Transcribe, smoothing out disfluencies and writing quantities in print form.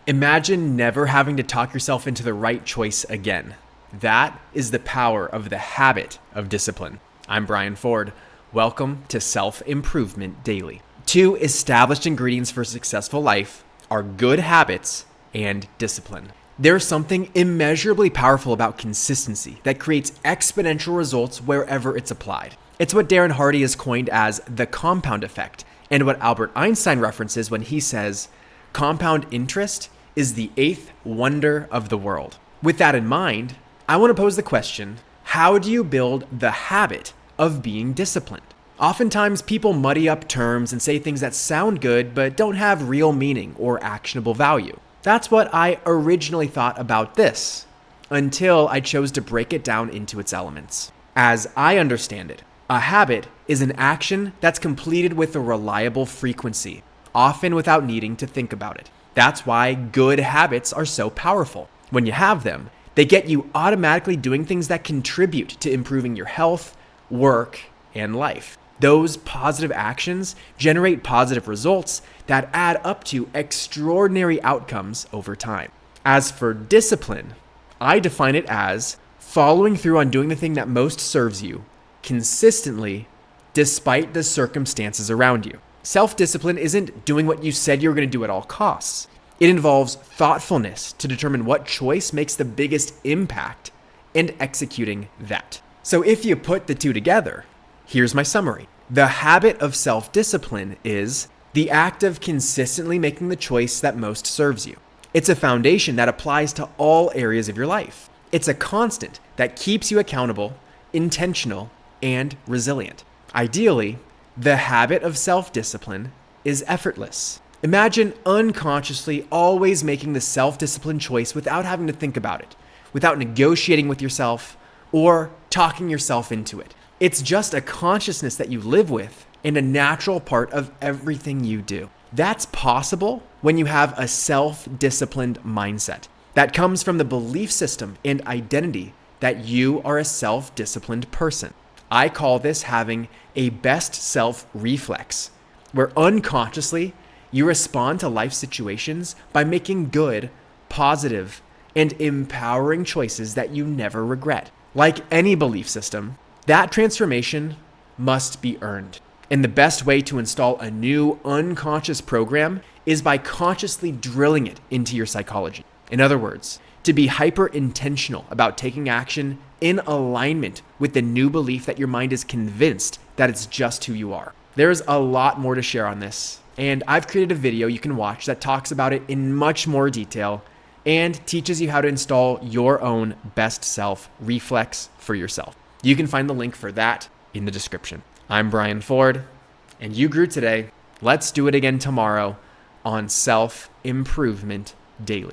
Imagine never having to talk yourself into the right choice again. That is the power of the habit of discipline. I'm Brian Ford. Welcome to Self-Improvement Daily. 2 established ingredients for a successful life are good habits and discipline. There's something immeasurably powerful about consistency that creates exponential results wherever it's applied. It's what Darren Hardy has coined as the compound effect, and what Albert Einstein references when he says, compound interest is the 8th wonder of the world. With that in mind, I want to pose the question, how do you build the habit of being disciplined? Oftentimes, people muddy up terms and say things that sound good but don't have real meaning or actionable value. That's what I originally thought about this, until I chose to break it down into its elements. As I understand it, a habit is an action that's completed with a reliable frequency, often without needing to think about it. That's why good habits are so powerful. When you have them, they get you automatically doing things that contribute to improving your health, work, and life. Those positive actions generate positive results that add up to extraordinary outcomes over time. As for discipline, I define it as following through on doing the thing that most serves you consistently, despite the circumstances around you. Self-discipline isn't doing what you said you were going to do at all costs. It involves thoughtfulness to determine what choice makes the biggest impact and executing that. So if you put the two together, here's my summary. The habit of self-discipline is the act of consistently making the choice that most serves you. It's a foundation that applies to all areas of your life. It's a constant that keeps you accountable, intentional, and resilient. Ideally, the habit of self-discipline is effortless. Imagine unconsciously always making the self-discipline choice without having to think about it, without negotiating with yourself or talking yourself into it. It's just a consciousness that you live with and a natural part of everything you do. That's possible when you have a self-disciplined mindset that comes from the belief system and identity that you are a self-disciplined person. I call this having a best self reflex, where unconsciously you respond to life situations by making good, positive, and empowering choices that you never regret. Like any belief system, that transformation must be earned. And the best way to install a new unconscious program is by consciously drilling it into your psychology. In other words, to be hyper intentional about taking action in alignment with the new belief that your mind is convinced that it's just who you are. There's a lot more to share on this, and I've created a video you can watch that talks about it in much more detail and teaches you how to install your own best self reflex for yourself. You can find the link for that in the description. I'm Brian Ford, and you grew today. Let's do it again tomorrow on Self-Improvement Daily.